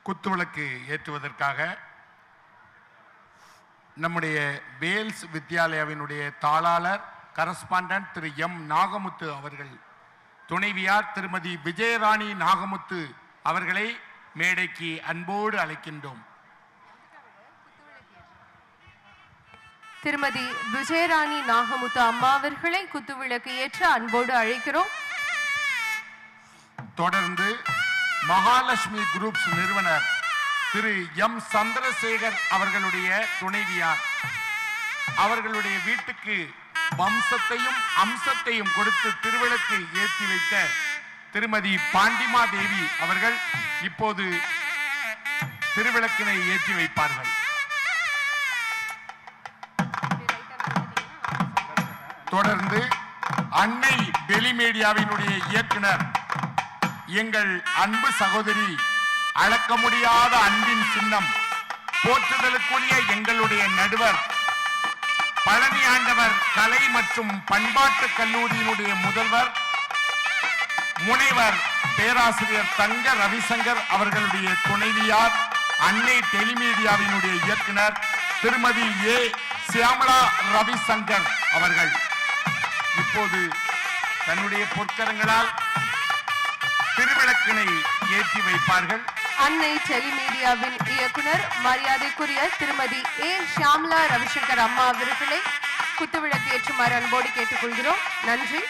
குத்துவிளக்கு ஏற்றுவதற்காக நம்முடைய வேல்ஸ் வித்யாலயாவினுடைய தாளாளர் கரஸ்பாண்டன்ட் திரு எம் நாகமுத்து அவர்கள், துணைவியார் திருமதி விஜயராணி நாகமுத்து அவர்களை மேடைக்கு அன்போடு அழைக்கின்றோம். திருமதி விஜயராணி நாகமுத்து அம்மா அவர்களை குத்துவிளக்கு ஏற்ற அன்போடு அழைக்கிறோம். தொடர்ந்து மகாலட்சுமி குரூப்ஸ் நிறுவனர் திரு எம் சந்திரசேகர் அவர்களுடைய துணைவியார் அவர்களுடைய வீட்டுக்கு வம்சத்தையும் அம்சத்தையும் கொடுத்து திருவிளக்கு ஏற்றி வைத்த திருமதி பாண்டிமா தேவி அவர்கள் இப்போது திருவிளக்கினை ஏற்றி வைப்பார்கள். தொடர்ந்து அன்னை டெலிமீடியாவினுடைய இயக்குனர் எங்கள் அன்பு சகோதரி, அளக்க முடியாத அன்பின் சின்னம், போற்றுதலுக்குரிய எங்களுடைய நடுவர், பழனி ஆண்டவர் கலை மற்றும் பண்பாட்டு கல்லூரியினுடைய முதல்வர் முனைவர் பேராசிரியர் தங்க ரவிசங்கர் அவர்களுடைய துணைவியார், அன்னை டெலிமீடியாவினுடைய இயக்குனர் திருமதி ஏ சியாமலா ரவிசங்கர் அவர்கள் இப்போது தன்னுடைய பொற்கரங்களால் திருவிளக்கினை ஏற்றி வைப்பார்கள். அன்னை டெலிமீடியாவின் இயக்குனர் மரியாதைக்குரிய திருமதி ஏ சியாமலா ரவிசங்கர் அம்மா அவர்களை குத்துவிளக்கு ஏற்றுமாறு அன்போடு கேட்டுக்கொள்கிறோம். நன்றி.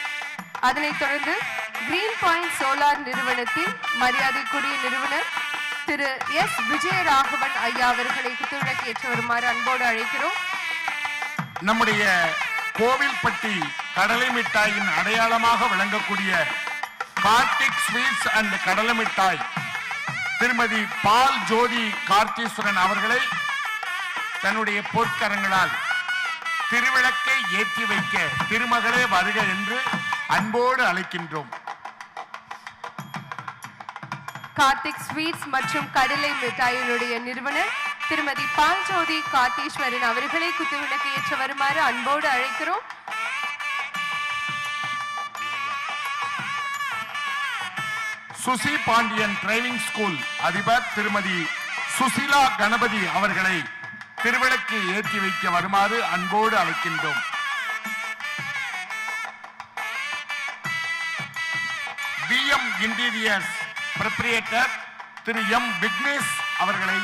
அதனைத் தொடர்ந்து கிரீன் பாயிண்ட் சோலார் நிறுவனத்தின் மரியாதைக்குரிய நிறுவனர் திரு எஸ் விஜயராகவன் ஐயா அவர்களை குத்துவிளக்கு ஏற்று வருமாறு அன்போடு அழைக்கிறோம். நம்முடைய கோவில்பட்டி கடலை மிட்டாயின் அடையாளமாக விளங்கக்கூடிய கார்த்திக் ஸ்வீட்ஸ் அண்ட் கடலை மிட்டாய் திருமதி பால் ஜோதி கார்த்தீஸ்வரன் அவர்களை தன்னுடைய பொற்கரங்களால் திருவிளக்கை ஏற்றி வைக்க திருமகளே வருக என்று அன்போடு அழைக்கின்றோம். கார்த்திக் ஸ்வீட்ஸ் மற்றும் கடலை மிட்டாயினுடைய நிறுவனர் திருமதி பால் ஜோதி கார்த்தீஸ்வரன் அவர்களை குத்துவிளக்கு ஏற்ற வருமாறு அன்போடு அழைக்கிறோம். சுசி பாண்டியன் டிரைவிங் ஸ்கூல் அதிபர் திருமதி சுசிலா கணபதி அவர்களை திருவிளக்கு ஏற்றி வைக்க வருமாறு அன்போடு அழைக்கின்றோம். விஎம் இன்டீரியர்ஸ் ப்ரொப்ரியேட்டர் திரு எம் விக்னேஷ் அவர்களை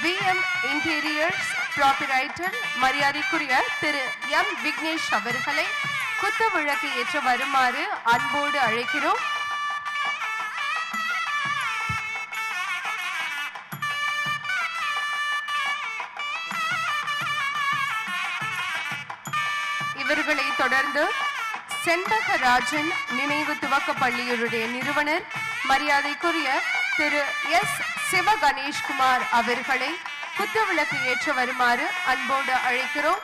விஎம் இன்டீரியர்ஸ் ப்ராப்பரைட்டர் மரியாதைக்குரிய திரு எம் விக்னேஷ் அவர்களை குத்துவிளக்கு ஏற்ற வருமாறு அன்போடு அழைக்கிறோம். இவர்களை தொடர்ந்து செண்பகராஜன் நினைவு துவக்க பள்ளியுடைய நிறுவனர் மரியாதைக்குரிய திரு எஸ் சிவ கணேஷ்குமார் அவர்களை குத்துவிளக்கு ஏற்ற வருமாறு அன்போடு அழைக்கிறோம்.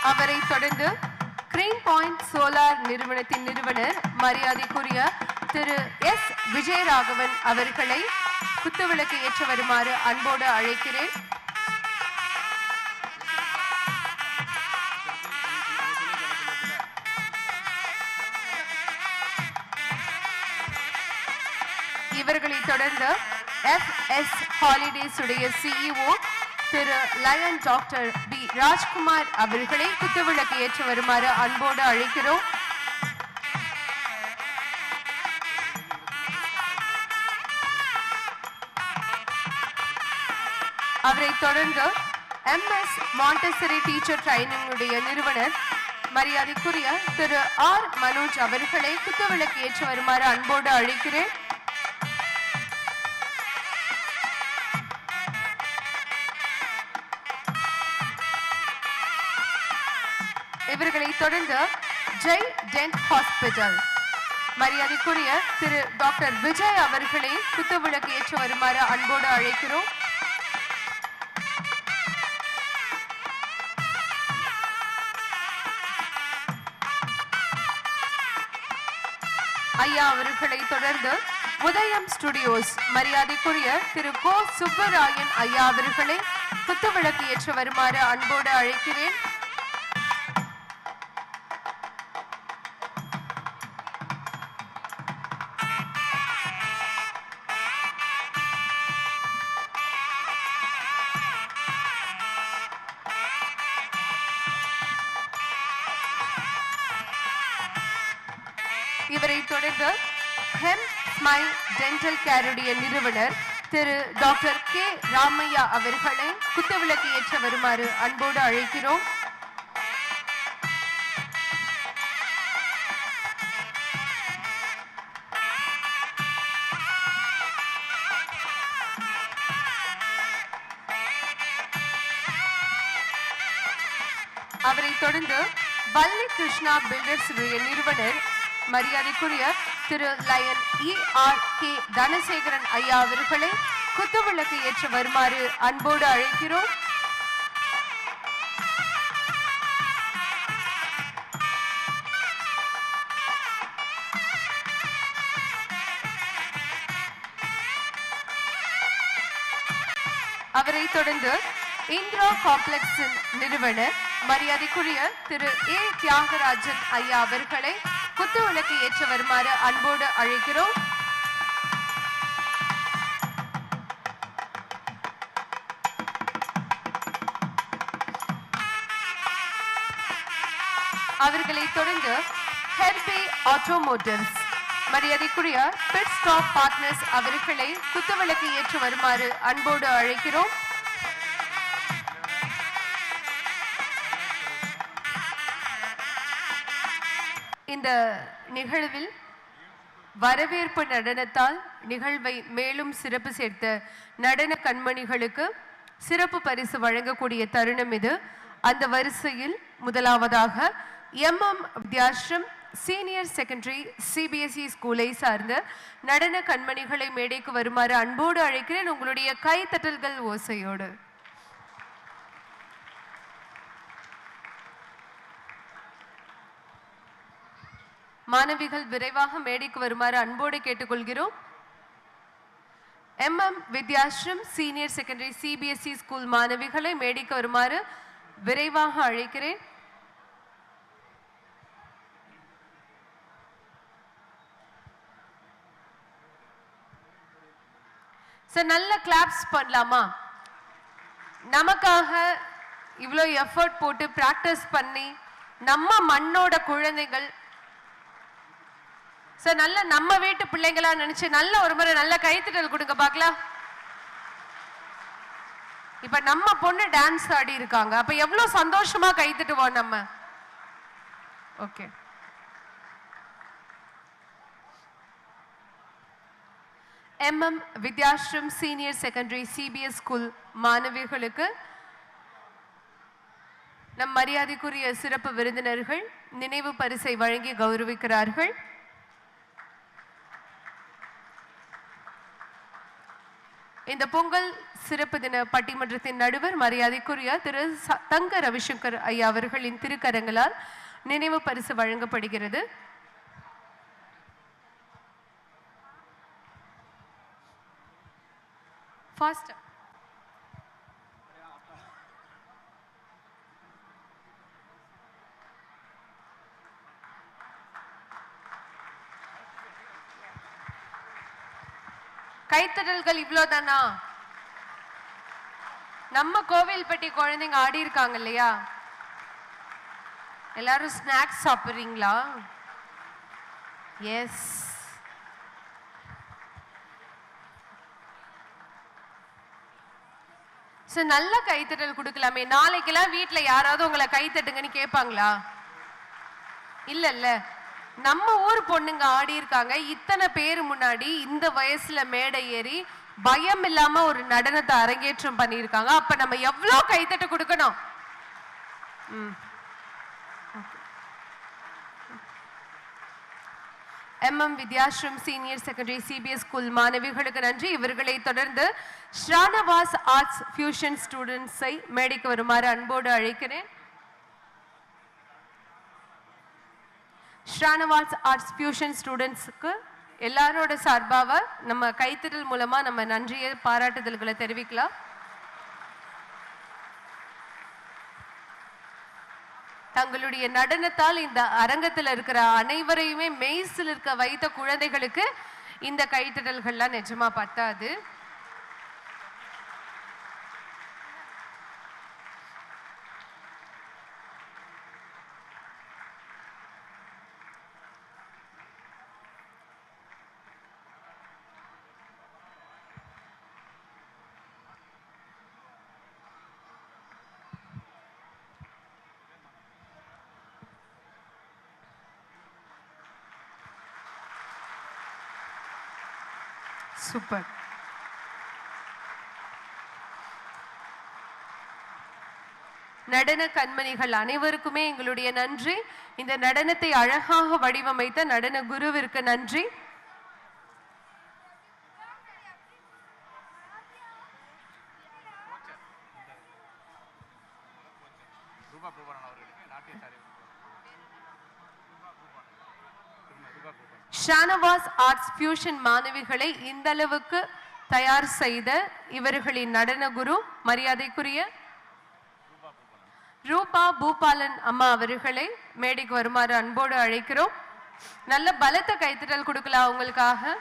அவரை தொடர்ந்து கிரீன் பாயிண்ட் சோலார் நிறுவனத்தின் நிறுவனர் மரியாதைக்குரிய திரு எஸ் விஜயராகவன் அவர்களை குத்துவிளக்கு ஏற்ற வருமாறு அன்போடு அழைக்கிறேன். இவர்களை தொடர்ந்து எஃப்எஸ் ஹாலிடேஸ் உடைய சிஇஓ திரு லயன் டாக்டர் பி ராஜ்குமார் அவர்களை குத்துவிளக்கு ஏற்ற வருமாறு அன்போடு அழைக்கிறோம். அவரை தொடர்ந்து எம்எஸ் மாண்டசரி டீச்சர் ட்ரைனிங் உடைய நிறுவனர் மரியாதைக்குரிய திரு ஆர் மனோஜ் அவர்களை குத்துவிளக்கு ஏற்ற வருமாறு அன்போடு அழைக்கிறேன். இவர்களை தொடர்ந்து ஜெய் டென்ட் ஹாஸ்பிட்டல் மரியாதைக்குரிய திரு டாக்டர் விஜய் அவர்களை குத்துவிளக்கு ஏற்ற வருமாறு அன்போடு அழைக்கிறோம். ஐயா அவர்களை தொடர்ந்து உதயம் ஸ்டுடியோஸ் மரியாதைக்குரிய திரு கோ சுப்பராயன் ஐயா அவர்களை குத்துவிளக்கு ஏற்ற வருமாறு அன்போடு அழைக்கிறேன். இவரை தொடர்ந்து ஹெம் ஸ்மைல் டென்டல் கேருடைய நிறுவனர் திரு டாக்டர் கே ராமையா அவர்களை குத்துவிளக்கு ஏற்ற வருமாறு அன்போடு அழைக்கிறோம். அவரை தொடர்ந்து வள்ளி கிருஷ்ணா பில்டர்ஸ் நிறுவனர் மரியாதைக்குரிய திரு லயன் ERK தனசேகரன் ஐயா அவர்களை குத்துவிளக்கு ஏற்ற வருமாறு அன்போடு அழைக்கிறோம். அவரை தொடர்ந்து இந்திரா காம்ப்ளெக்ஸின் நிறுவனர் மரியாதைக்குரிய திரு A தியாகராஜன் ஐயா அவர்களை குத்துவிளக்கு ஏற்ற வருமாறு அன்போடு அழைக்கிறோம். அவர்களை தொடர்ந்து ஹெர்பி ஆட்டோமோட்டிவ்ஸ் மரியாதைக்குரிய பிட் ஸ்டாப் பார்ட்னர்ஸ் அவர்களை குத்துவிளக்கு ஏற்ற வருமாறு அன்போடு அழைக்கிறோம். இந்த நிகழ்வில் வரவேற்பு நடனத்தால் நிகழ்வை மேலும் சிறப்பு சேர்த்த நடன கண்மணிகளுக்கு சிறப்பு பரிசு வழங்கக்கூடிய தருணம் இது. அந்த வரிசையில் முதலாவதாக MM Vidyashram senior secondary CBSE ஸ்கூலை சார்ந்த நடன கண்மணிகளை மேடைக்கு வருமாறு அன்போடு அழைக்கிறேன். உங்களுடைய கைத்தட்டல்கள் ஓசையோடு. மாணவிகள் விரைவாக மேடைக்கு வருமாறு அன்போடு கேட்டுக்கொள்கிறோம். MM Vidyashram senior secondary CBSE school மாணவிகளை மேடைக்கு வருமாறு விரைவாக அழைக்கிறேன். சார் நல்ல கிளாப்ஸ் பண்ணலாமா? நமக்காக இவ்வளோ எஃபர்ட் போட்டு பிராக்டிஸ் பண்ணி நம்ம மண்ணோட குழந்தைகள் சார் நல்ல நம்ம வீட்டு பிள்ளைங்களா நினைச்சு நல்ல ஒரு முறை நல்ல கைத்தட்டல் கொடுங்க பார்க்கலாம். இப்ப நம்ம பொண்ணு டான்ஸ் ஆடி இருக்காங்க, அப்ப எவ்வளவு சந்தோஷமா கைத்தட்டுவோம் நம்ம. Okay, MM Vidyashram senior secondary CBS school மாணவிகளுக்கு நம் மரியாதைக்குரிய சிறப்பு விருந்தினர்கள் நினைவு பரிசை வழங்கி கௌரவிக்கிறார்கள். இந்த பொங்கல் சிறப்பு தின பட்டிமன்றத்தின் நடுவர் மரியாதைக்குரிய திரு தங்க ரவிசங்கர் ஐயா அவர்களின் திருக்கரங்களால் நினைவு பரிசு வழங்கப்படுகிறது. First, கைத்தடல்கள் இவ்வளவுதானா? நம்ம கோவில்பட்டி குழந்தைங்க ஆடி இருக்காங்க இல்லையா? எல்லாரும் ஸ்நாக்ஸ் சாப்பிடுறீங்களா? எஸ். நல்ல கைத்தட்டல் கொடுக்கலாமே. நாளைக்கெல்லாம் வீட்டுல யாராவது உங்களை கைத்தட்டுங்கன்னு கேட்பாங்களா? இல்ல இல்ல, நம்ம ஊர் பொண்ணுங்க ஆடி இருக்காங்க. இத்தனை பேர் முன்னாடி இந்த வயசுல மேடை ஏறி பயம் இல்லாம ஒரு நடனத்தை அரங்கேற்றம் பண்ணியிருக்காங்க. அப்ப நம்ம எவ்வளவு கைத்தட்டு கொடுக்கணும். MM Vidyashram senior secondary CBS school மாணவிகளுக்கு நன்றி. இவர்களை தொடர்ந்து ஷானவாஸ் ஆர்ட்ஸ் ஃபியூஷன் ஸ்டூடெண்ட்ஸை மேடைக்கு வருமாறு அன்போடு அழைக்கிறேன். ஷானவாஸ் ஆர்ட்ஸ் ஃபியூஷன் ஸ்டூடெண்ட்ஸுக்கு எல்லாரோட சார்பாக நம்ம கைத்தட்டல் மூலமா நம்ம நன்றியை பாராட்டுதல்களை தெரிவிக்கலாம். தங்களுடைய நடனத்தால் இந்த அரங்கத்தில் இருக்கிற அனைவரையுமே மெய்சில் இருக்க வைத்த குழந்தைகளுக்கு இந்த கைத்தட்டல்கள்லாம் நிஜமா பத்தாது. சூப்பர். நடன கண்மணிகள் அனைவருக்குமே எங்களுடைய நன்றி. இந்த நடனத்தை அழகாக வடிவமைத்த நடன குருவிற்கு நன்றி. ஷானவாஸ் ஆர்ட்ஸ் ஃபியூஷன் மாணவிகளை இந்த அளவுக்கு தயார் செய்த இவர்களின் நடன குரு மரியாதைக்குரிய ரூபா பூபாலன் அம்மா அவர்களை மேடைக்கு வருமாறு அன்போடு அழைக்கிறோம். நல்ல பலத்த கைத்தட்டல் கொடுக்கலாம் அவங்களுக்காக.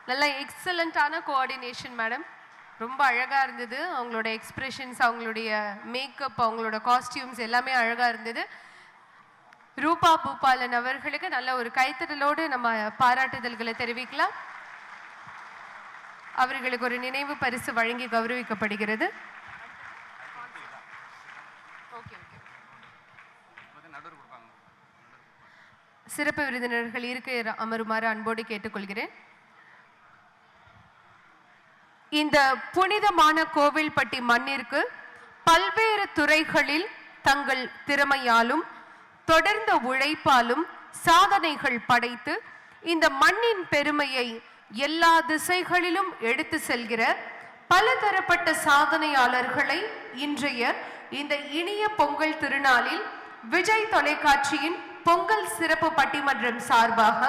நல்ல எக்ஸலண்டான கோஆர்டினேஷன் மேடம். ரொம்ப அழகா இருந்தது. அவங்களோட எக்ஸ்பிரஷன்ஸ், அவங்களுடைய மேக்கப், அவங்களோட காஸ்டியூம்ஸ் எல்லாமே அழகா இருந்தது. ரூபா பூபாலன் அவர்களுக்கு நல்ல ஒரு கைத்தட்டலோடு நம்ம பாராட்டுதல்களை தெரிவிக்கலாம். அவர்களுக்கு ஒரு நினைவு பரிசு வழங்கி கௌரவிக்கப்படுகிறது. சிறப்பு விருந்தினர்கள் இருக்க அமருமாறு அன்போடு கேட்டுக்கொள்கிறேன். இந்த புனிதமான கோவில்பட்டி மண்ணிற்கு பல்வேறு துறைகளில் தங்கள் திறமையாலும் தொடர்ந்த உழைப்பாலும் சாதனைகள் படைத்து இந்த மண்ணின் பெருமையை எல்லா திசைகளிலும் எடுத்து செல்கிற பலதரப்பட்ட சாதனையாளர்களை இன்றைய இந்த இனிய பொங்கல் திருநாளில் விஜய் தொலைக்காட்சியின் பொங்கல் சிறப்பு பட்டிமன்றம் சார்பாக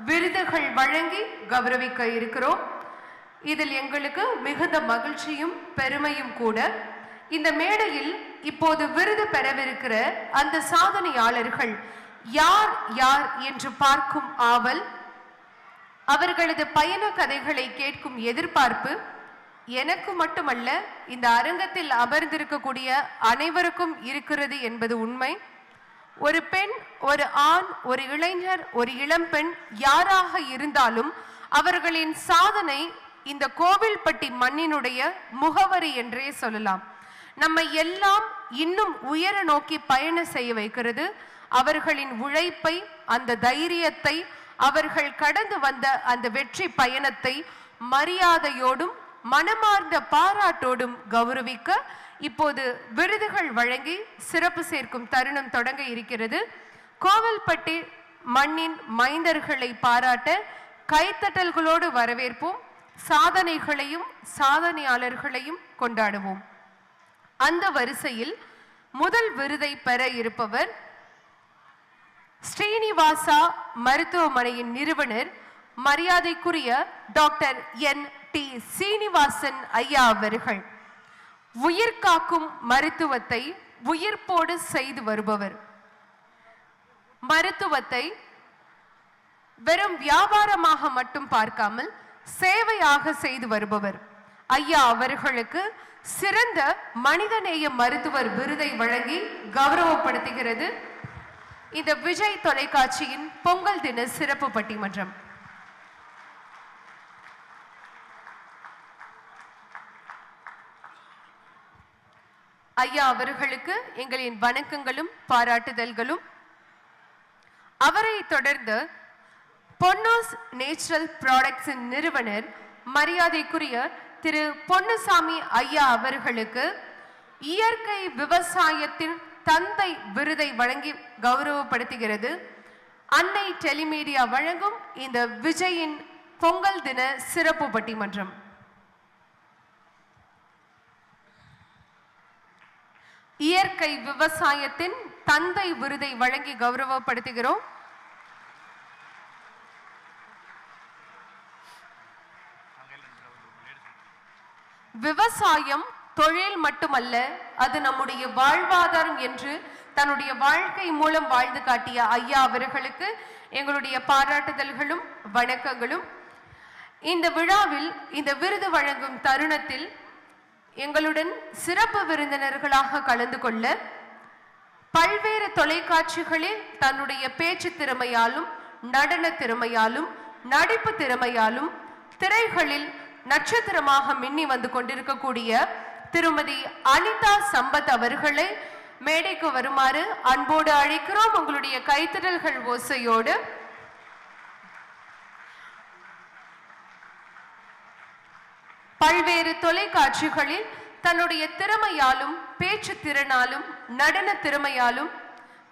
விருதுகள் வழங்கி கௌரவிக்க இருக்கிறோம். இதில் எங்களுக்கு மிகுந்த மகிழ்ச்சியும் பெருமையும் கூட. இந்த மேடையில் இப்போது விருது பெறவிருக்கிற அந்த சாதனையாளர்கள் யார் யார் என்று பார்க்கும் ஆவல், அவர்களது பயண கதைகளை கேட்கும் எதிர்பார்ப்பு எனக்கு மட்டுமல்ல, இந்த அரங்கத்தில் அமர்ந்திருக்கக்கூடிய அனைவருக்கும் இருக்கிறது என்பது உண்மை. ஒரு பெண், ஒரு ஆண், ஒரு இளைஞர், ஒரு இளம்பெண் யாராக இருந்தாலும் அவர்களின் சாதனை இந்த கோவில்பட்டி மண்ணினுடைய முகவரி என்றே சொல்லலாம். நம்ம எல்லாம் இன்னும் உயர நோக்கி பயணம் செய்ய வைக்கிறது அவர்களின் உழைப்பை, அந்த தைரியத்தை, அவர்கள் கடந்து வந்த அந்த வெற்றி பயணத்தை மரியாதையோடும் மனமார்ந்த பாராட்டோடும் கௌரவிக்க இப்போது விருதுகள் வழங்கி சிறப்பு சேர்க்கும் தருணம் தொடங்க இருக்கிறது. கோவில்பட்டி மண்ணின் மைந்தர்களை பாராட்ட கைத்தட்டல்களோடு வரவேற்போம். சாதனைகளையும் சாதனையாளர்களையும் கொண்டாடுவோம். அந்த வரிசையில் முதல் விருதை பெற இருப்பவர் ஸ்ரீனிவாசா மருத்துவமனையின் நிறுவனர் மரியாதைக்குரிய டாக்டர் N.T. சீனிவாசன் ஐயா அவர்கள். உயிர் காக்கும் மருத்துவத்தை உயிர்ப்போடு செய்து வருபவர். மருத்துவத்தை வெறும் வியாபாரமாக மட்டும் பார்க்காமல் சேவையாக செய்து வருபவர் ஐயா அவர்களுக்கு சிறந்த மனிதநேய மருத்துவர் விருதை வழங்கி கௌரவப்படுத்துகிறது இந்த விஜய் தொலைக்காட்சியின் பொங்கல் தின சிறப்பு பட்டிமன்றம். ஐயா அவர்களுக்கு எங்களின் வணக்கங்களும் பாராட்டுதல்களும். அவரை தொடர்ந்து பொன்னோஸ் நேச்சுரல் ப்ராடக்ட்ஸின் நிறுவனர் மரியாதைக்குரிய திரு பொன்னுசாமி ஐயா அவர்களுக்கு இயற்கை விவசாயத்தின் தந்தை விருதை வழங்கி கௌரவப்படுத்துகிறது அன்னை டெலிமீடியா வழங்கும் இந்த விஜயின் பொங்கல் தின சிறப்பு பட்டிமன்றம். இயற்கை விவசாயத்தின் தந்தை விருதை வழங்கி கௌரவப்படுத்துகிறோம். விவசாயம் தொழில் மட்டுமல்ல, அது நம்முடைய வாழ்வாதாரம் என்று தன்னுடைய வாழ்க்கை மூலம் வாழ்ந்து காட்டிய ஐயா அவர்களுக்கு எங்களுடைய பாராட்டுதல்களும் வணக்கங்களும். இந்த விழாவில் இந்த விருது வழங்கும் தருணத்தில் எங்களுடன் சிறப்பு விருந்தினர்களாக கலந்து கொள்ள பல்வேறு தொலைக்காட்சிகளில் தன்னுடைய பேச்சு திறமையாலும் நடன திறமையாலும் நடிப்பு திறமையாலும் திரைகளில் நட்சத்திரமாக மின்னி வந்து கொண்டிருக்கக்கூடிய திருமதி அனிதா சம்பத் அவர்களை மேடைக்கு வருமாறு அன்போடு அழைக்கிறோம். உங்களுடைய கைத்தட்டல்கள் ஓசையோடு. பல்வேறு தொலைக்காட்சிகளில் தன்னுடைய திறமையாலும் பேச்சு திறனாலும் நடன திறமையாலும்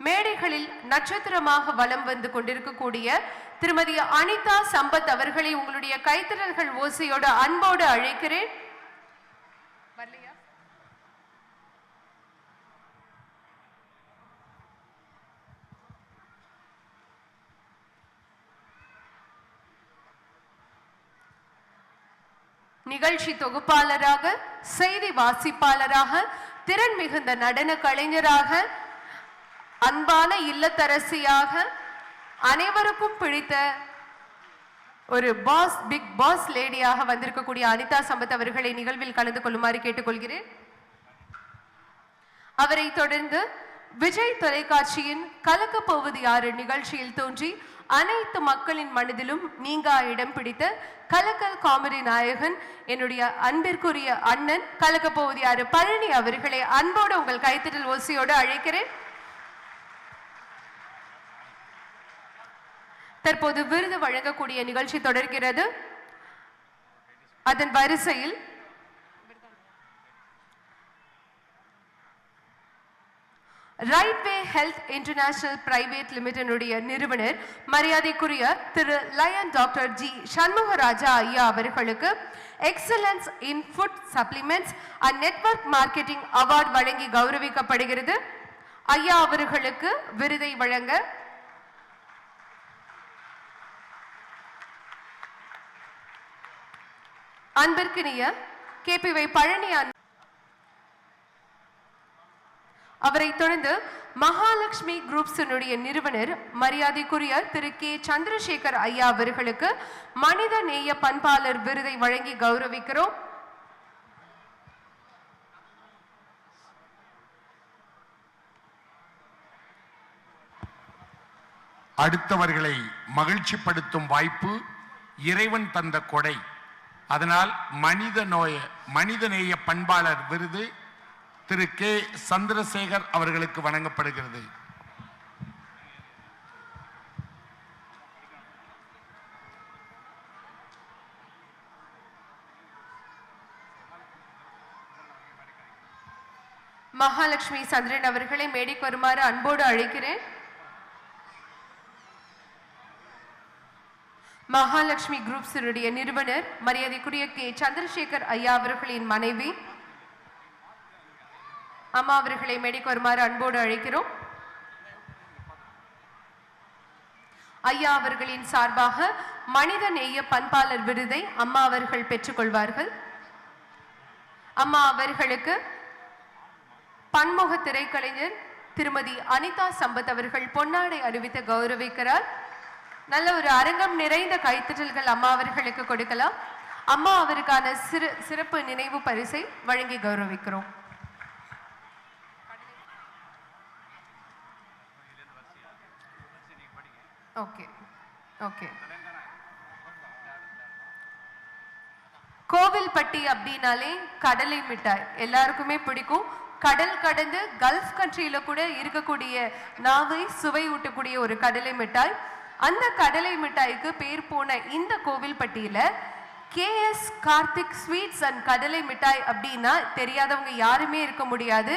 மேடைகளில் நட்சத்திரமாக வலம் வந்து கொண்டிருக்கக்கூடிய திருமதி அனிதா சம்பத் அவர்களை உங்களுடைய கைத்தட்டல்கள் ஓசையோடு அன்போடு அழைக்கிறேன். நிகழ்ச்சி தொகுப்பாளராக, செய்தி வாசிப்பாளராக, திறன் மிகுந்த நடன கலைஞராக, அன்பான இல்லத்தரசியாக, அனைவருக்கும் பிடித்த ஒரு பிக் பாஸ் லேடியாக வந்திருக்கக்கூடிய அனிதா சம்பத் அவர்களை நிகழ்வில் கலந்து கொள்ளுமாறு கேட்டுக்கொள்கிறேன். அவரை தொடர்ந்து விஜய் தொலைக்காட்சியின் கலக்க போவது யாரு நிகழ்ச்சியில் தோன்றி அனைத்து மக்களின் மனதிலும் நீங்கா இடம் பிடித்த கலக்கல் காமெடி நாயகன் என்னுடைய அன்பிற்குரிய அண்ணன் கலக்க போவது யாரு பழனி அவர்களை அன்போடு உங்கள் கைத்தட்டல் ஓசையோடு அழைக்கிறேன். தற்போது விருது வழங்கக்கூடிய நிகழ்ச்சி தொடர்கிறது. அதன் வரிசையில் Rightway health international private limited நிறுவனர் மரியாதைக்குரிய திரு லயன் டாக்டர் ஜி சண்முகராஜா ஐயா அவர்களுக்கு excellence in food supplements and network marketing award வழங்கி கௌரவிக்கப்படுகிறது. ஐயா அவர்களுக்கு விருதை வழங்க அன்பிற்கினிய KPY பழனி அவரை தொடர்ந்து மகாலட்சுமி குரூப்ஸினுடைய நிறுவனர் மரியாதைக்குரிய திரு K சந்திரசேகர் ஐயா அவர்களுக்கு மனித நேய பண்பாளர் விருதை வழங்கி கௌரவிக்கிறோம். அடுத்தவர்களை மகிழ்ச்சிப்படுத்தும் வாய்ப்பு இறைவன் தந்த கொடை. அதனால் மனிதநேய பண்பாளர் விருது திரு K சந்திரசேகர் அவர்களுக்கு வழங்கப்படுகிறது. மகாலட்சுமி சந்திரன் அவர்களை மேடைக்கு வருமாறு அன்போடு அழைக்கிறேன். மகாலட்சுமி குரூப்ஸினுடைய நிறுவனர் மரியாதைக்குரிய K சந்திரசேகர் ஐயா அவர்களின் மனைவி அம்மா அவர்களை மேடைக்கு வருமாறு அன்போடு அழைக்கிறோம். ஐயா அவர்களின் சார்பாக மனித நேய பண்பாளர் விருதை அம்மா அவர்கள் பெற்றுக்கொள்வார்கள். அம்மா அவர்களுக்கு பன்முக திரைக்கலைஞர் திருமதி அனிதா சம்பத் அவர்கள் பொன்னாடை அணிவித்து கௌரவிக்கிறார். நல்ல ஒரு அரங்கம் நிறைந்த கைத்தட்டல்கள் அம்மா அவர்களுக்கு கொடுக்கலாம். அம்மா அவருக்கான சிறப்பு நினைவு பரிசை வழங்கி கௌரவிக்கிறோம். Okay okay. கோவில்பட்டி அப்படின்னாலே கடலை மிட்டாய் எல்லாருக்குமே பிடிக்கும். கடல் கடந்து கல்ஃப் கண்ட்ரியில கூட இருக்கக்கூடிய நாவை சுவை ஊட்டக்கூடிய ஒரு கடலை மிட்டாய். அந்த கடலை மிட்டாய்க்கு பேர் போன இந்த கோவில்பட்டியில KS கார்த்திக் ஸ்வீட்ஸ் அண்ட் கடலை மிட்டாய் அப்படின்னா தெரியாதவங்க யாருமே இருக்க முடியாது.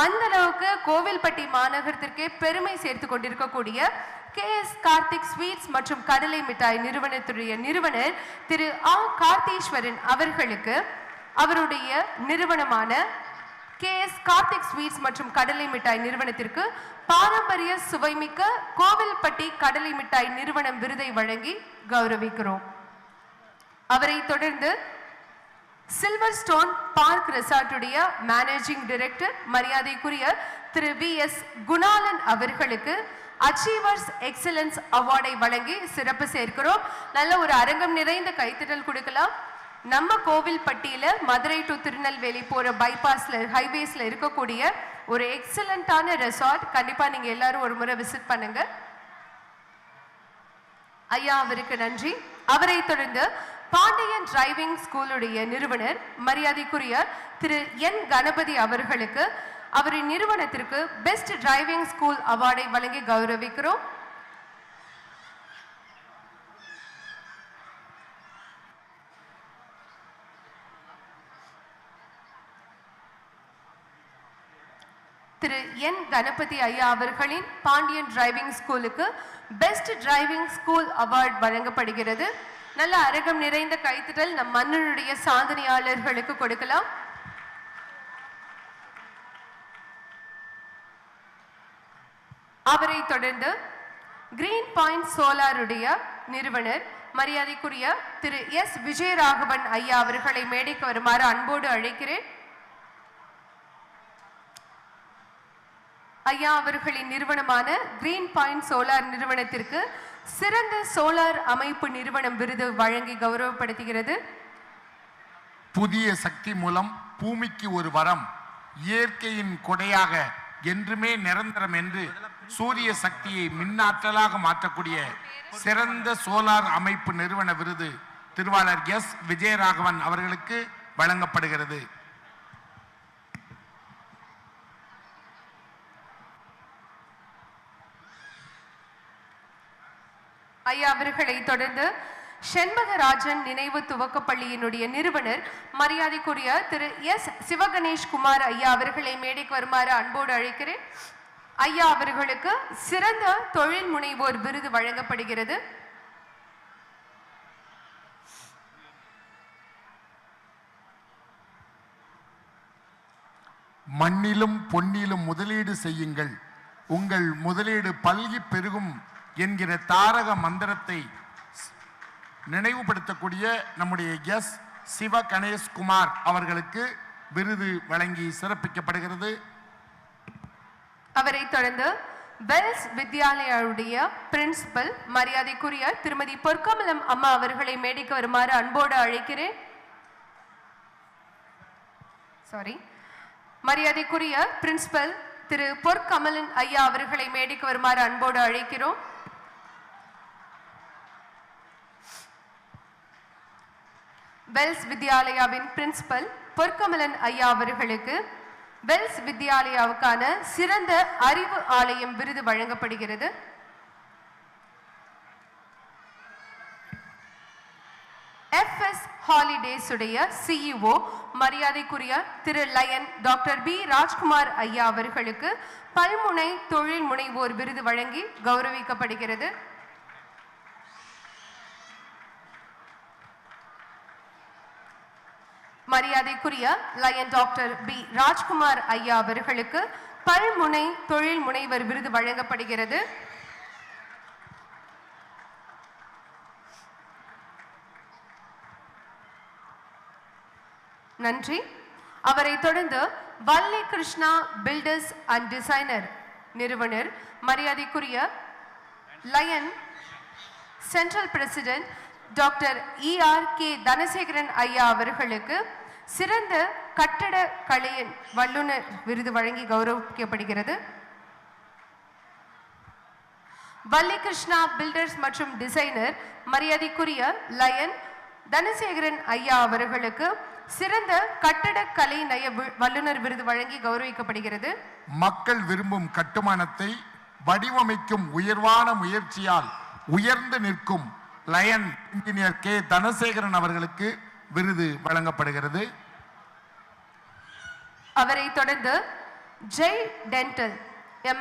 அந்த அளவுக்கு கோவில்பட்டி மாநகரத்திற்கே பெருமை சேர்த்து கொண்டிருக்கக்கூடிய KS கார்த்திக் ஸ்வீட்ஸ் மற்றும் கடலை மிட்டாய் நிறுவனத்துடைய நிறுவனர் திரு கார்த்தீஸ்வரன் அவர்களுக்கு அவருடைய நிறுவனமான KS கார்த்திக் ஸ்வீட்ஸ் மற்றும் கடலை மிட்டாய் நிறுவனத்திற்கு பாரம்பரிய சுவைமிக்க கோவில்பட்டி கடலை மிட்டாய் நிறுவனம் விருதை வழங்கி கௌரவிக்கிறோம். அவரை தொடர்ந்து சில்வர் ஸ்டோன் பார்க் ரெசார்ட்டுடைய மேனேஜிங் டைரக்டர் மரியாதைக்குரிய திரு VS குணாலன் அவர்களுக்கு அச்சீவர்ஸ் எக்ஸலன்ஸ் அவார்டை வழங்கி சிறப்பு சேர்க்கிறோம். நல்ல ஒரு அரங்கம் நிறைந்த கைத்தட்டல் கொடுக்கலாம். நம்ம கோவில்பட்டியில மதுரை டு திருநெல்வேலி போற பைபாஸ்ல ஹைவேஸ்ல இருக்கக்கூடிய ஒரு எக்ஸலண்டான ரெசார்ட். கண்டிப்பா நீங்க எல்லாரும் ஒரு முறை விசிட் பண்ணுங்க. ஐயா அவருக்கு நன்றி. அவரை தொடர்ந்து பாண்டியன் டிரைவிங் ஸ்கூலுடைய நிறுவனர் மரியாதைக்குரிய திரு N கணபதி அவர்களுக்கு அவரின் நிறுவனத்திற்கு பெஸ்ட் டிரைவிங் ஸ்கூல் அவார்டை வழங்கி கௌரவிக்கிறோம். திரு N கணபதி ஐயா அவர்களின் பாண்டியன் டிரைவிங் ஸ்கூலுக்கு பெஸ்ட் டிரைவிங் ஸ்கூல் அவார்ட் வழங்கப்படுகிறது. நல்ல அரங்கம் நிறைந்த கைத்தட்டல் நம் மன்னனுடைய சாதனையாளர்களுக்கு கொடுக்கலாம். அவரை தொடர்ந்து கிரீன் பாயிண்ட் சோலாருடைய நிறுவனர் மரியாதைக்குரிய திரு S விஜயராகவன் ஐயா அவர்களை மேடைக்கு வருமாறு அன்போடு அழைக்கிறேன். ஐயா அவர்களின் நிறுவனமான கிரீன் பாயிண்ட் சோலார் நிறுவனத்திற்கு சிறந்த சோலார் அமைப்பு நிறுவனம் விருது வழங்கி கௌரவப்படுத்துகிறது. புதிய சக்தி மூலம் பூமிக்கு ஒரு வரம், இயற்கையின் கொடையாக என்றுமே நிரந்தரம் என்று சூரிய சக்தியை மின்னாற்றலாக மாற்றக்கூடிய சிறந்த சோலார் அமைப்பு நிறுவன விருது திருவாளர் S விஜயராகவன் அவர்களுக்கு வழங்கப்படுகிறது. ஐயா அவர்களை தொடர்ந்து செண்பகராஜன் நினைவு துவக்கப்பள்ளியினுடைய நிறுவனர் மரியாதைக்குரிய திரு S சிவகணேஷ் குமார் ஐயா அவர்களை மேடைக்கு வருமாறு அன்போடு அழைக்கிறேன். ஐயா அவர்களுக்கு சிறந்த தொழில் முனைவோர் விருது வழங்கப்படுகிறது. மண்ணிலும் பொன்னிலும் முதலீடு செய்யுங்கள், உங்கள் முதலீடு பல்கி பெருகும் என்கிற தாரக மந்திரத்தை நினைவுபடுத்தக்கூடிய நம்முடைய S சிவகணேஷ் குமார் அவர்களுக்கு விருது வழங்கி சிறப்பிக்கப்படுகிறது. அவரை தொடர்ந்து பெல்ஸ் வித்யாலயாவுடைய பிரின்சிபல் மரியாதைக்குரிய திருமதி பொற்கமலம் அம்மா அவர்களை மேடைக்கு வருமாறு அன்போடு அழைக்கிறேன். மரியாதைக்குரிய பிரின்சிபல் திரு பொற்கமலன் ஐயா அவர்களை மேடைக்கு வருமாறு அன்போடு அழைக்கிறோம். பெல்ஸ் வித்யாலயாவின் பிரின்சிபல் பொற்கமலன் ஐயா அவர்களுக்கு பெல்ஸ் வித்யாலயாவுக்கான சிறந்த அறிவு ஆலயம் விருது வழங்கப்படுகிறது. FS ஹாலிடேஸ் உடைய CEO மரியாதைக்குரிய திரு லயன் டாக்டர் B ராஜ்குமார் ஐயா அவர்களுக்கு பல்முனை தொழில் முனைவோர் விருது வழங்கி கௌரவிக்கப்படுகிறது. மரியாதைக்குரிய லயன் டாக்டர் B ராஜ்குமார் ஐயா அவர்களுக்கு பல்முனை தொழில் முனைவர் விருது வழங்கப்படுகிறது. நன்றி. அவரை தொடர்ந்து Valli Krishna builders and designer நிறுவனர் மரியாதைக்குரிய Lion central president doctor ERK Dhanasekaran ஐயா அவர்களுக்கு சிறந்த கட்டட கலையின் வல்லுநர் விருது வழங்கி கௌரவிக்கப்படுகிறது. வள்ளி கிருஷ்ணா பில்டர்ஸ் மற்றும் டிசைனர் மரியாதைக்குரிய லயன் தனசேகரன் ஐயா அவர்களுக்கு சிறந்த கட்டட கலை நய வல்லுநர் விருது வழங்கி கௌரவிக்கப்படுகிறது. மக்கள் விரும்பும் கட்டுமானத்தை வடிவமைக்கும் உயர்வான முயற்சியால் உயர்ந்து நிற்கும் லயன் இன்ஜினியர் K தனசேகரன் அவர்களுக்கு விருது வழங்கப்படுகிறது. அவரை தொடர்ந்து Jai dental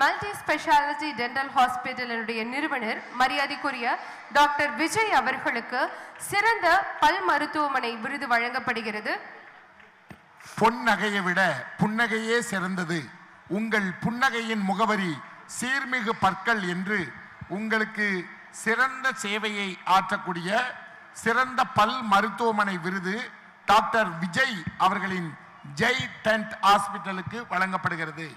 multi speciality dental ஹாஸ்பிட்டலுடைய நிறுவனர் மரியாதைக்குரிய டாக்டர் விஜய் அவர்களுக்கு சிறந்த பல் மருத்துவமனை விருது வழங்கப்படுகிறது. பொன்னகையை விட புன்னகையே சிறந்தது, உங்கள் புன்னகையின் முகவரி சீர்மிகு பற்கள் என்று உங்களுக்கு சிறந்த சேவையை ஆற்றக்கூடிய சிறந்த பல் மருத்துவமனை விருது டாக்டர் விஜய் அவர்களின் ஜெய் டென்ட் ஹாஸ்பிட்டலுக்கு வழங்கப்படுகிறது.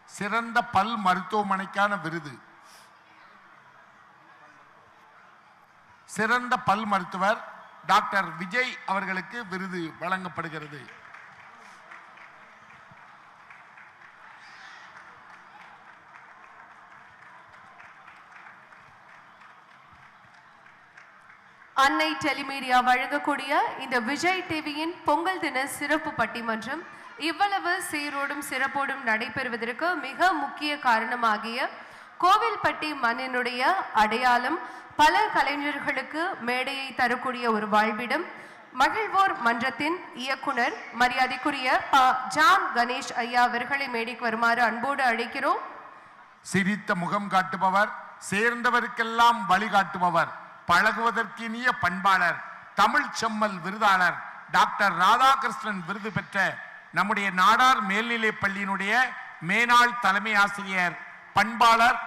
சிறந்த பல் மருத்துவமனைக்கான விருது சிறந்த பல் மருத்துவர் டாக்டர் விஜய் அவர்களுக்கு விருது வழங்கப்படுகிறது. அன்னை டெலிமீடியா வழங்கக்கூடிய இந்த விஜய் டிவியின் பொங்கல் தின சிறப்பு பட்டிமன்றம் இவ்வளவு சீரோடும் சிறப்போடும் நடைபெறுவதற்கு மிக முக்கிய காரணமாகிய கோவில்பட்டி மண்ணினுடைய அடையாளம், பல கலைஞர்களுக்கு மேடையை தரக்கூடிய ஒரு வாழ்விடம், மகிழ்வோர் மன்றத்தின் இயக்குனர் மரியாதைக்குரிய ஜான் கணேஷ் ஐயா அவர்களை மேடைக்கு வருமாறு அன்போடு அழைக்கிறோம். சிரித்த முகம் காட்டுபவர், சேர்ந்தவருக்கெல்லாம் வழிகாட்டுபவர், பழகுவதற்கினிய பண்பாளர், தமிழ் செம்மல் விருதாளர், டாக்டர் ராதாகிருஷ்ணன் விருது பெற்ற நம்முடைய நாடார் மேல்நிலைப் பள்ளியினுடைய மேனாள் தலைமை ஆசிரியர் பண்பாளர்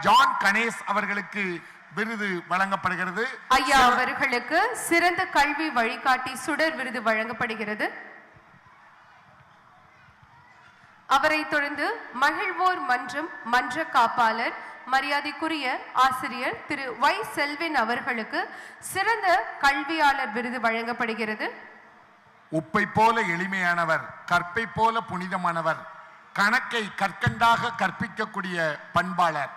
ஜான் கணேஷ் அவர்களுக்கு விருது வழங்கப்படுகிறது. ஐயா அவர்களுக்கு சிறந்த கல்வி வழிகாட்டி சுடர் விருது வழங்கப்படுகிறது. அவரை தொடர்ந்து மகிழ்வோர் மன்றம் மன்ற காப்பாளர் மரியாதைக்குரிய ஆசிரியர் திரு வை செல்வின் அவர்களுக்கு சிறந்த கல்வியாளர் விருது வழங்கப்படுகிறது. உப்பை போல எளிமையானவர், கற்பை போல புனிதமானவர், கணக்கை கற்கண்டாக கற்பிக்கக்கூடிய பண்பாளர்,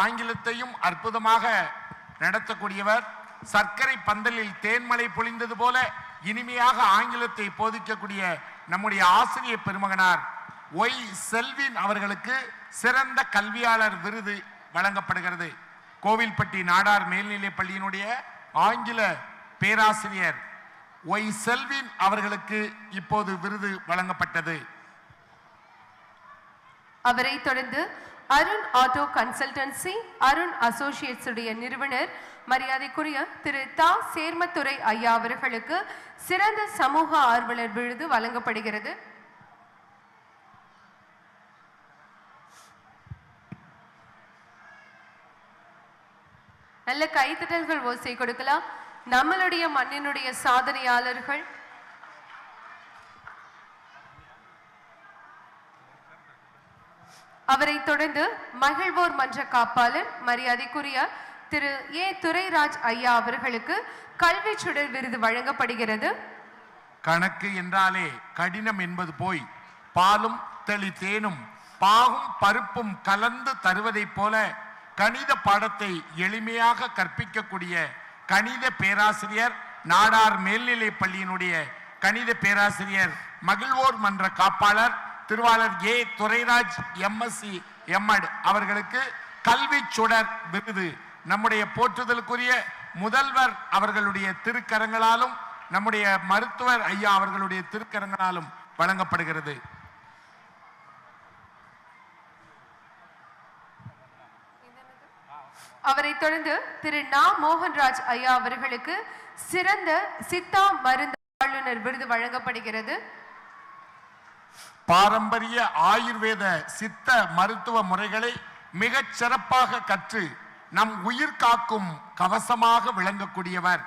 ஆங்கிலத்தையும் அற்புதமாக நடத்தக்கூடியவர், சர்க்கரை பந்தலில் தேன்மலை பொழிந்தது போல இனிமையாக ஆங்கிலத்தை போதிக்கக்கூடிய நம்முடைய ஆசிரியர் பெருமகனார் ஒய் செல்வின் அவர்களுக்கு சிறந்த கல்வியாளர் விருது வழங்கப்படுகிறது. கோவில்பட்டி நாடார் மேல்நிலைப் பள்ளியினுடைய ஆங்கில பேராசிரியர் ஒய் செல்வின் அவர்களுக்கு இப்போது விருது வழங்கப்பட்டது. அவரை தொடர்ந்து Arun auto consultancy Arun Associates உடைய நிறுவனர் மரியாதைக்குரிய திரு தா சேர்மத்துறை ஐயா அவர்களுக்கு சிறந்த சமூக ஆர்வலர் விருது வழங்கப்படுகிறது. நல்ல கைத்தட்டல்கள் ஓசை கொடுக்கலாம். நம்மளுடைய மண்ணினுடைய சாதனையாளர்கள் அவரை தொடர்ந்து மகிழ்வோர் மன்ற காப்பாளர் மரியாதைக்குரிய திரு ஏ துரைராஜ் ஐயா அவர்களுக்கு கல்வி சுடர் விருது வழங்கப்படுகிறது. கணக்கு என்றாலே கடினம் என்பது போய் பாலும் தெளி தேனும் பாகும் பருப்பும் கலந்து தருவதைப் போல கணித பாடத்தை எளிமையாக கற்பிக்கக்கூடிய கணித பேராசிரியர், நாடார் மேல்நிலைப் பள்ளியினுடைய கணித பேராசிரியர், மகிழ்வோர் மன்ற காப்பாளர் திருவாளர் ஏ துரைராஜ் எம்எஸ்சி எம்எட் அவர்களுக்கு கல்வி சுடர் விருது நம்முடைய போற்றுதலுக்குரிய முதல்வர் அவர்களுடைய திருக்கரங்களாலும் நம்முடைய மருத்துவர் ஐயா அவர்களுடைய திருக்கரங்களாலும் வழங்கப்படுகிறது. அவரை தொடர்ந்து திரு நா மோகன்ராஜ் ஐயா அவர்களுக்கு சிறந்த சித்தா மருந்து ஆளுநர் விருது வழங்கப்படுகிறது. பாரம்பரிய ஆயுர்வேத சித்த மருத்துவ முறைகளை மிகச் சிறப்பாக கற்று நம் உயிர் காக்கும் கவசமாக விளங்கக்கூடியவர்.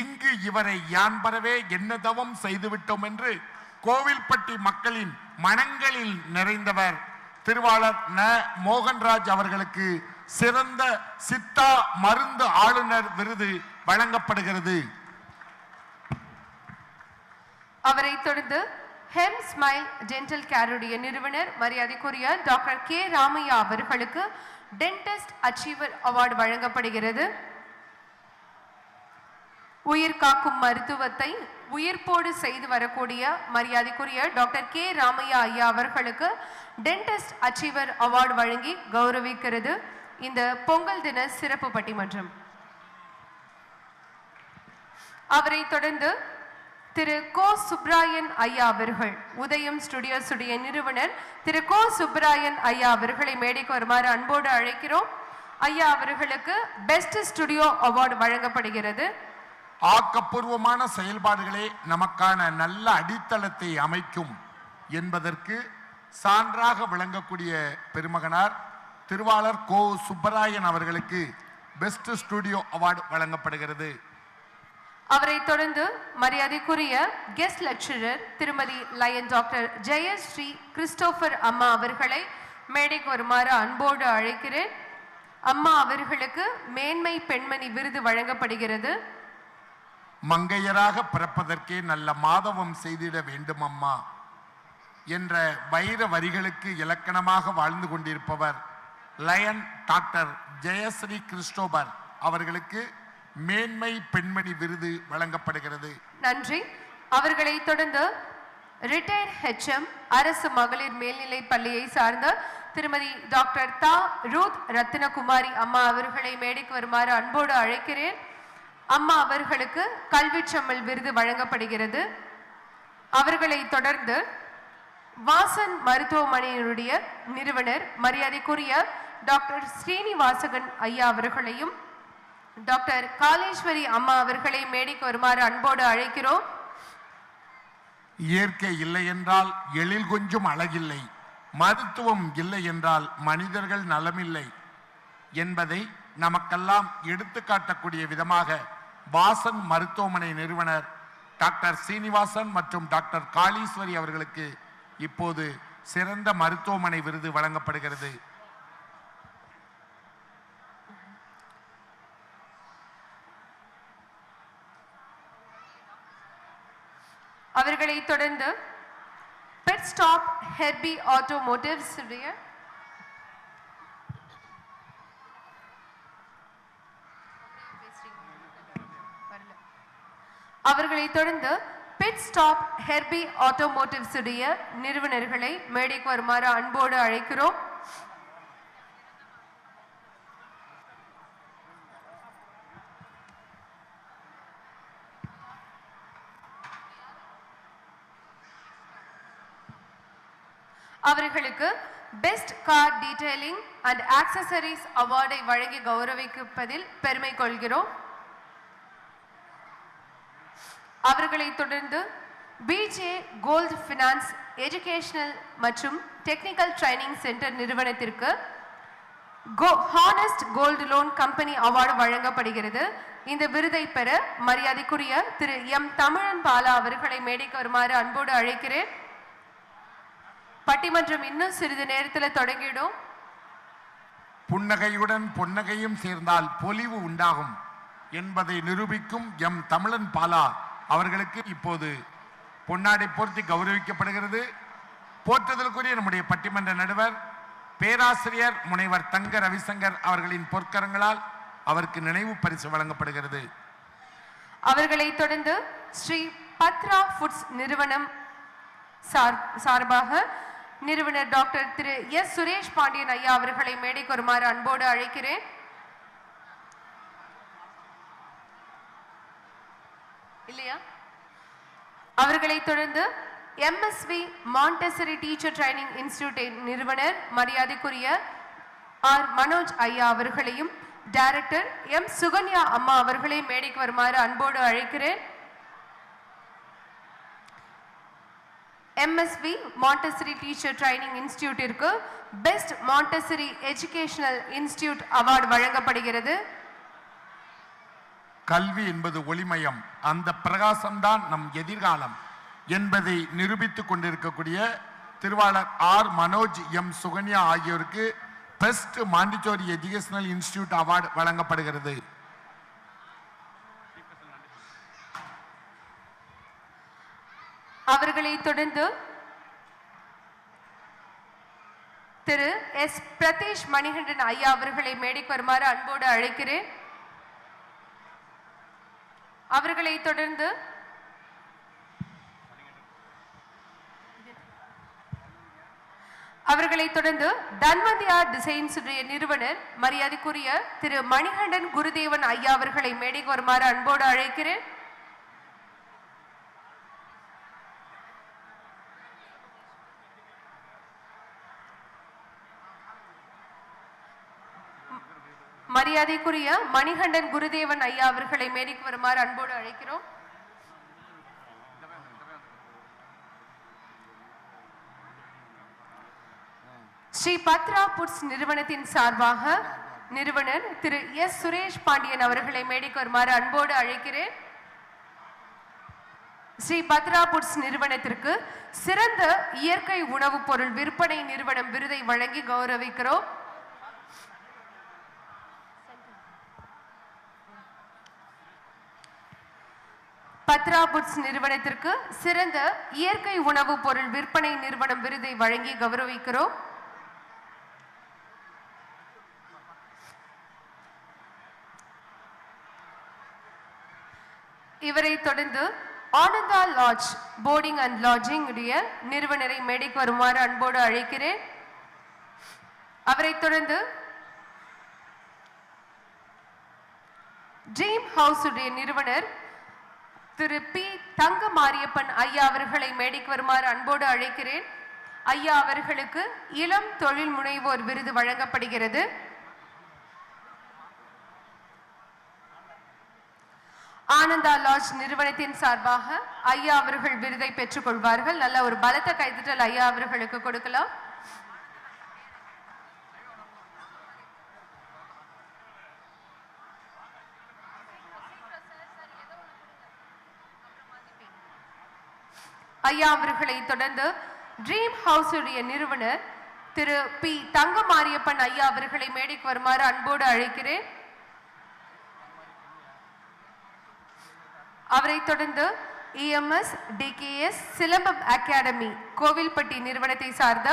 இங்கு இவரை யான்பரவே என்ன தவம் செய்துவிட்டோம் என்று கோவில்பட்டி மக்களின் மனங்களில் நிறைந்தவர் திருவாளர் ந மோகன்ராஜ் அவர்களுக்கு சிறந்த சித்தா மருந்து ஆளுநர் விருது வழங்கப்படுகிறது. அவரை தொடர்ந்து ஹெம் ஸ்மைல் டென்டல் கேருடைய நிறுவனர் மரியாதைக்குரிய டாக்டர் கே ராமையா அவர்களுக்கு டென்டிஸ்ட் அச்சீவர் அவார்டு வழங்கப்படுகிறது. உயிர் காக்கும் மருத்துவத்தை உயிர்ப்போடு செய்து வரக்கூடிய மரியாதைக்குரிய டாக்டர் கே ராமையா ஐயா அவர்களுக்கு டென்டிஸ்ட் அச்சீவர் அவார்டு வழங்கி கௌரவிக்கிறது இந்த பொங்கல் தின சிறப்பு பட்டிமன்றம். அவரை தொடர்ந்து திரு கோ சுப்ராயன் ஐயா அவர்கள் உதயம் ஸ்டுடியோஸ் உடைய நிறுவனர் திரு கோ சுப்ராயன் ஐயா அவர்களை மேடைக்கு வருமாறு அன்போடு அழைக்கிறோம். ஐயா அவர்களுக்கு பெஸ்ட் ஸ்டுடியோ அவார்டு வழங்கப்படுகிறது. ஆக்கப்பூர்வமான செயல்பாடுகளே நமக்கான நல்ல அடித்தளத்தை அமைக்கும் என்பதற்கு சான்றாக விளங்கக்கூடிய பெருமகனார் திருவாளர் கோ சுப்பராயன் அவர்களுக்கு பெஸ்ட் ஸ்டுடியோ அவார்டு வழங்கப்படுகிறது. அவரை தொடர்ந்து மரியாதைக்குரிய கெஸ்ட் லெக்சரர் திருமதி லயன் டாக்டர் ஜெயஸ்ரீ கிறிஸ்டோபர் அம்மா அவர்களை மேடைக்கு வருமாறு அன்போடு அழைக்கிறேன். அம்மா அவர்களுக்கு மேன்மை பெண்மணி விருது வழங்கப்படுகிறது. மங்கையராக பிறப்பதற்கே நல்ல மாதவம் செய்திட வேண்டும் அம்மா என்ற வைர வரிகளுக்கு இலக்கணமாக வாழ்ந்து கொண்டிருப்பவர் லயன் டாக்டர் ஜெயஸ்ரீ கிறிஸ்டோபர் அவர்களுக்கு மேன்மை பெண்மணி விருது வழங்கப்படுகிறது. நன்றி. அவர்களை தொடர்ந்து ரிட்டையர்ட் HM அரசு மகளிர் மேல்நிலைப் பள்ளியை சார்ந்த திருமதி டாக்டர் தா ரூத் ரத்னகுமாரி அம்மா அவர்களை மேடைக்கு வருமாறு அன்போடு அழைக்கிறேன். அம்மா அவர்களுக்கு கல்விச்செம்மல் விருது வழங்கப்படுகிறது. அவர்களை தொடர்ந்து வாசன் மருத்துவமனையினுடைய நிறுவனர் மரியாதைக்குரிய டாக்டர் ஸ்ரீனிவாசகன் ஐயா அவர்களையும் டாக்டர் காலேஸ்வரி அம்மா அவர்களை மேடைக்கு வருமாறு அன்போடு அழைக்கிறோம். இயற்கை இல்லை என்றால் எழில் கொஞ்சம் அழகில்லை, மருத்துவம் இல்லை என்றால் மனிதர்கள் நலமில்லை என்பதை நமக்கெல்லாம் எடுத்து காட்டக்கூடிய விதமாக வாசன் மருத்துவமனை நிறுவனர் டாக்டர் சீனிவாசன் மற்றும் டாக்டர் காளீஸ்வரி அவர்களுக்கு இப்போது சிறந்த மருத்துவமனை விருது வழங்கப்படுகிறது. அவர்களை தொடர்ந்து பெட் ஸ்டாப் ஹெர்பி ஆட்டோமோட்டிவ்ஸ் அவர்களை தொடர்ந்து பெட் ஸ்டாப் ஹெர்பி ஆட்டோமோட்டிவ்ஸ் உடைய நிறுவனர்களை மேடைக்கு வருமாறு அன்போடு அழைக்கிறோம். அவர்களுக்கு best car detailing and accessories அவார்டை வழங்கி கௌரவிப்பதில் பெருமை கொள்கிறோம். அவர்களை தொடர்ந்து பிஜே கோல்ட் பினான்ஸ் எஜுகேஷனல் மற்றும் டெக்னிக்கல் ட்ரைனிங் சென்டர் நிறுவனத்திற்கு honest gold loan company award வழங்கப்படுகிறது. இந்த விருதை பெற மரியாதைக்குரிய திரு எம் தமிழன் பாலா அவர்களை மேடைக்கு வருமாறு அன்போடு அழைக்கிறேன். பட்டிமன்றம் இன்னும் சிறிது நேரத்தில் தொடங்கிடும். புன்னகையுடன் பொன்னகையும் சேர்ந்தால் பொலிவு உண்டாகும் என்பதை நிரூபிக்கும் எம் தமிழன் பாலா அவர்களுக்கு இப்போது பொன்னாடை போர்த்தி கௌரவிக்கப்படுகிறது. போற்றுதலுக்குரிய நம்முடைய பட்டிமன்ற நடுவர் பேராசிரியர் முனைவர் தங்க ரவிசங்கர் அவர்களின் பொற்கரங்களால் அவருக்கு நினைவு பரிசு வழங்கப்படுகிறது. அவர்களை தொடர்ந்து ஸ்ரீ பத்ரா ஃபுட்ஸ் நிறுவனம் சார்பாக நிறுவனர் டாக்டர் திரு எஸ் சுரேஷ் பாண்டியன் ஐயா அவர்களை மேடைக்கு வருமாறு அன்போடு அழைக்கிறேன். இல்லையா? அவர்களை தொடர்ந்து MSV Montessori teacher training institute நிறுவனர் மரியாதைக்குரிய ஆர் மனோஜ் ஐயா அவர்களையும் டைரக்டர் எம் சுகன்யா அம்மா அவர்களை மேடைக்கு வருமாறு அன்போடு அழைக்கிறேன். MSV மாண்டெசரி டீச்சர் ட்ரைனிங் இன்ஸ்டிடியூட்டிற்கு best Montessori educational institute award வழங்கப்படுகிறது. கல்வி என்பது ஒளிமயம், அந்த பிரகாசம்தான் நம் எதிர்காலம் என்பதை நிரூபித்துக் கொண்டிருக்கக்கூடிய திருவாளர் ஆர் மனோஜ் எம் சுகன்யா ஆகியோருக்கு best Montessori educational institute award வழங்கப்படுகிறது. அவர்களை தொடர்ந்து திரு எஸ் பிரதேஷ் மணிகண்டன் ஐயா அவர்களை மேடைக்கு வருமாறு அன்போடு அழைக்கிறேன். அவர்களை தொடர்ந்து தன்வந்தியா டிசைன்ஸ் நிறுவனர் மரியாதைக்குரிய திரு மணிகண்டன் குருதேவன் ஐயா அவர்களை மேடைக்கு வருமாறு அன்போடு அழைக்கிறேன். மரியாதைக்குரிய மணிகண்டன் குருதேவன் ஐயா அவர்களை மேடைக்கு வருமாறு அன்போடு அழைக்கிறோம். ஸ்ரீ பத்ரா புட்ஸ் நிறுவனத்தின் சார்பாக நிறுவனர் திரு எஸ் சுரேஷ் பாண்டியன் அவர்களை மேடைக்கு வருமாறு அன்போடு அழைக்கிறேன். ஸ்ரீ பத்ரா புட்ஸ் நிறுவனத்திற்கு சிறந்த இயற்கை உணவுப் பொருள் விற்பனை நிறுவனம் விருதை வழங்கி கௌரவிக்கிறோம். பத்ரா புட்ஸ் நிறுவனத்திற்கு சிறந்த இயற்கை உணவுப் பொருள் விற்பனை நிறுவனம் விருதை வழங்கி கௌரவிக்கிறோம். இவரை தொடர்ந்து Ananda lodge boarding and lodging உடைய நிறுவனரை மேடைக்கு வருமாறு அன்போடு அழைக்கிறேன். அவரை தொடர்ந்து ட்ரீம் ஹவுஸ் உடைய நிறுவனர் திரு பி தங்க மாரியப்பன் ஐயா அவர்களை மேடைக்கு வருமாறு அன்போடு அழைக்கிறேன். ஐயா அவர்களுக்கு இளம் தொழில் முனைவோர் விருது வழங்கப்படுகிறது. ஆனந்தா லாட்ஜ் நிறுவனத்தின் சார்பாக ஐயா அவர்கள் விருதை பெற்றுக் கொள்வார்கள். நல்ல ஒரு பலத்த கைதட்டல் ஐயா அவர்களுக்கு கொடுக்கலாம். ஐயா அவர்களை தொடர்ந்து ட்ரீம் ஹவுஸ் உடைய நிறுவனர் திரு பி தங்க மாரியப்பன் ஐயா அவர்களை மேடைக்கு வருமாறு அன்போடு அழைக்கிறேன். அவரை தொடர்ந்து EMS TKS silambam academy Kovilpatti நிறுவனத்தை சார்ந்த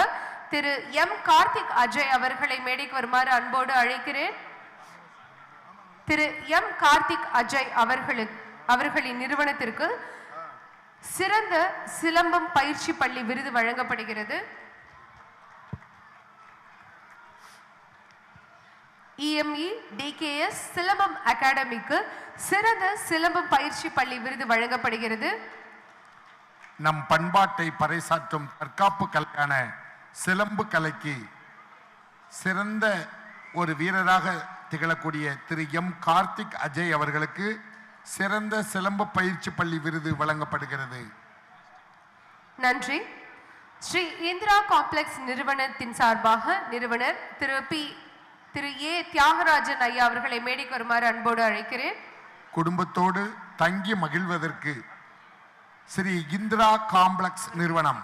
திரு எம் கார்த்திக் அஜய் அவர்களை மேடைக்கு வருமாறு அன்போடு அழைக்கிறேன். திரு எம் கார்த்திக் அஜய் அவர்களின் நிறுவனத்திற்கு சிறந்த சிலம்பம் பயிற்சி பள்ளி விருது வழங்கப்படுகிறது. இஎம்இ டிகேஎஸ் சிலம்பம் அகாடமிக்கு சிறந்த சிலம்பம் பயிற்சி பள்ளி விருது வழங்கப்படுகிறது. நம் பண்பாட்டை பறைசாற்றும் தற்காப்பு கலையான சிலம்பு கலைக்கு சிறந்த ஒரு வீரராக திகழக்கூடிய திரு எம் கார்த்திக் அஜய் அவர்களுக்கு சிறந்த சிலம்பு பயிற்சி பள்ளி விருது வழங்கப்படுகிறது. நன்றி. ஸ்ரீ இந்திரா காம்ப்ளெக்ஸ் நிறுவனத்தின் சார்பாக நிறுவனர் திரு ஏ தியாகராஜன் ஐயா அவர்களை மேடைக்கு வருமாறு அன்போடு அழைக்கிறேன். குடும்பத்தோடு தங்கி மகிழ்வதற்கு ஸ்ரீ இந்திரா காம்ப்ளெக்ஸ் நிறுவனம்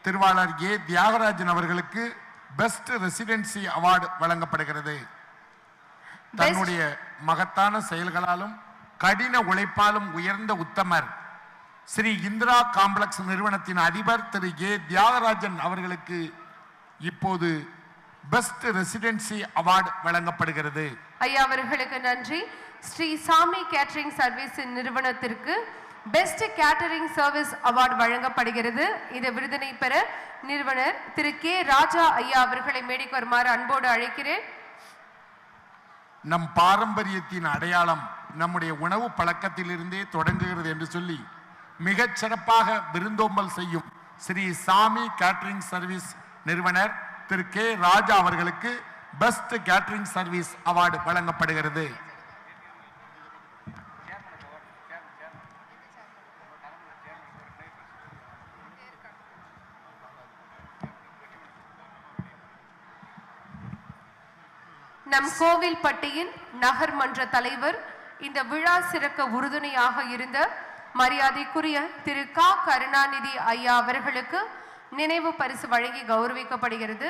திருவாளர் ஏ தியாகராஜன் அவர்களுக்கு பெஸ்ட் ரெசிடென்சி அவார்டு வழங்கப்படுகிறது. தன்னுடைய மகத்தான செயல்களாலும் கடின உழைப்பாலும் உயர்ந்த உத்தமர் ஸ்ரீ இந்திரா காம்ப்ளெக்ஸ் நிறுவனத்தின் அதிபர் திரு ஏ தியாகராஜன் அவர்களுக்கு இப்போது பெஸ்ட் ரெசிடென்சி அவார்டு வழங்கப்படுகிறது. ஐயா அவர்களுக்கு நன்றி. ஸ்ரீ சாமி கேட்டரிங் சர்வீஸ் நிறுவனத்திற்கு பெஸ்ட் கேட்டரிங் சர்வீஸ் அவார்டு வழங்கப்படுகிறது. இந்த விருதினை பெற நிறுவனர் திரு கே ராஜா ஐயா அவர்களை மேடைக்கு வருமாறு அன்போடு அழைக்கிறேன். நம் பாரம்பரியத்தின் அடையாளம் நம்முடைய உணவு பழக்கத்திலிருந்தே தொடங்குகிறது என்று சொல்லி மிகச் சிறப்பாக விருந்தோம்பல் செய்யும் ஸ்ரீ சாமி கேட்டரிங் சர்வீஸ் நிறுவனர் திரு கே ராஜா அவர்களுக்கு பெஸ்ட் கேட்டரிங் சர்வீஸ் அவார்டு வழங்கப்படுகிறது. நம் கோவில்பட்டியின் நகர்மன்ற தலைவர் இந்த விழா சிறக்க உறுதுணையாக இருந்த மரியாதைக்குரிய திரு க கருணாநிதி ஐயா அவர்களுக்கு நினைவு பரிசு வழங்கி கௌரவிக்கப்படுகிறது.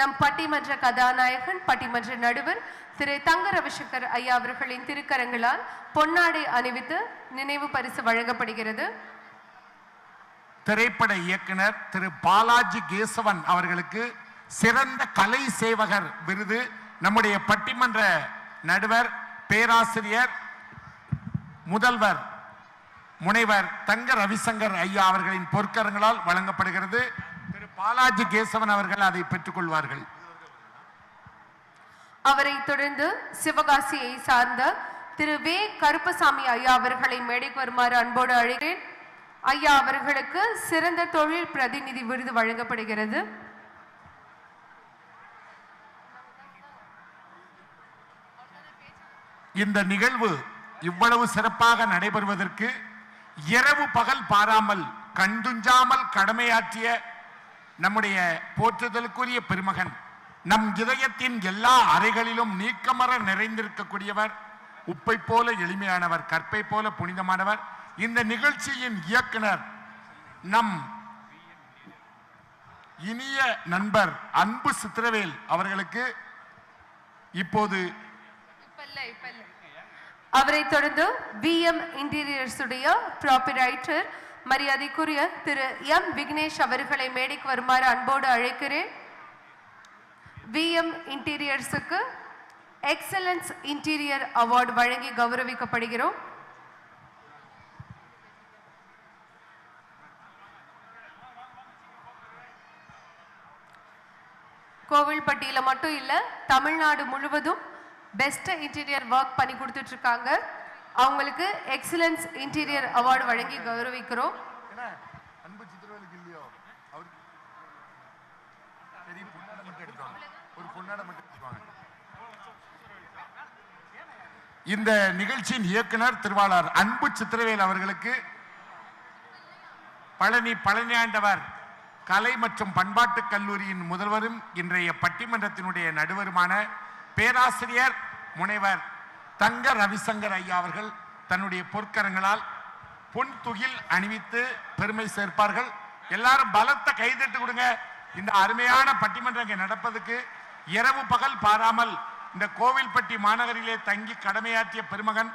நம் பட்டிமன்ற கதாநாயகன் பட்டிமன்ற நடுவர் திரு தங்க ரவிசங்கர் ஐயா அவர்களின் திருக்கரங்களால் பொன்னாடை அணிவித்து நினைவு பரிசு வழங்கப்படுகிறது. திரைப்பட இயக்குனர் திரு பாலாஜி கேசவன் அவர்களுக்கு சிறந்த கலை சேவகர் விருது நம்முடைய பட்டிமன்ற நடுவர் பேராசிரியர் முதல்வர் முனைவர் தங்க ரவிசங்கர் ஐயா அவர்களின் பொற்கரங்களால் வழங்கப்படுகிறது. திரு பாலாஜி கேசவன் அவர்கள் அதை பெற்றுக் கொள்வார்கள். அவரை தொடர்ந்து சிவகாசியை சார்ந்த திரு வே கருப்பசாமி ஐயா அவர்களை மேடைக்கு வருமாறு அன்போடு அழைக்கிறேன். ஐயா அவர்களுக்கு சிறந்த தொழில் பிரதிநிதி விருது வழங்கப்படுகிறது. இந்த நிகழ்வு இவ்வளவு சிறப்பாக நடைபெறுவதற்கு இரவு பகல் பாராமல் கண்துஞ்சாமல் கடமையாற்றிய நம்முடைய போற்றுதலுக்குரிய பெருமகன் நம் இதயத்தின் எல்லா அறைகளிலும் நீக்கமற நிறைந்திருக்கக்கூடியவர், உப்பை போல எளிமையானவர், கற்பை போல புனிதமானவர். இந்த நிகழ்ச்சியின் இயக்குனர் நம் இனிய நண்பர் அன்பு சித்திரவேல் அவர்களுக்கு இப்போது அவரை தொடர்ந்து VM இன்டீரியர்ஸ் உடைய ப்ராப்பரைட்டர் மரியாதைக்குரிய திரு M விக்னேஷ் அவர்களை மேடைக்கு வருமாறு அன்போடு அழைக்கிறேன். VM இன்டீரியர்ஸுக்கு எக்ஸலன்ஸ் இன்டீரியர் அவார்டு வழங்கி கௌரவிக்கப்படுகிறோம். கோவில்பட்டியில மட்டும் இல்ல, தமிழ்நாடு முழுவதும் பெஸ்ட் இன்டீரியர் ஒர்க் பண்ணி கொடுத்துட்டு இருக்காங்க. அவங்களுக்கு எக்ஸலன்ஸ் இன்டீரியர் அவார்டு வழங்கி கௌரவிக்கிறோம். இந்த நிகழ்ச்சியின் இயக்குனர் திருவாளர் அன்பு சித்திரவேல் அவர்களுக்கு பழனியாண்டவர் கலை மற்றும் பண்பாட்டு கல்லூரியின் முதல்வரும் இன்றைய பட்டிமன்றத்தினுடைய நடுவருமான பேராசிரியர் முனைவர் தங்க ரவிசங்கர் ஐயா அவர்கள் தன்னுடைய பொற்கரங்களால் பொன் துகில் அணிவித்து பெருமை சேர்ப்பார்கள். எல்லாரும் பலத்த கைதட்டு கொடுங்க. இந்த அருமையான பட்டிமன்றம் இங்கே நடப்பதுக்கு இரவு பகல் பாராமல் இந்த கோவில்பட்டி மாநகரிலே தங்கி கடமையாற்றிய பெருமகன்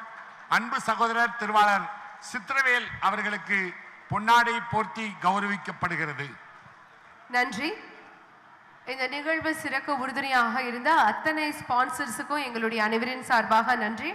அன்பு சகோதரர் திருவாளர் சித்திரவேல் அவர்களுக்கு பொன்னாடை போர்த்தி கௌரவிக்கப்படுகிறது. நன்றி. இந்த நிகழ்வு சிறக்க உறுதுணையாக இருந்த அத்தனை ஸ்பான்சர்ஸுக்கும் எங்களுடைய அனைவரின் சார்பாக நன்றி.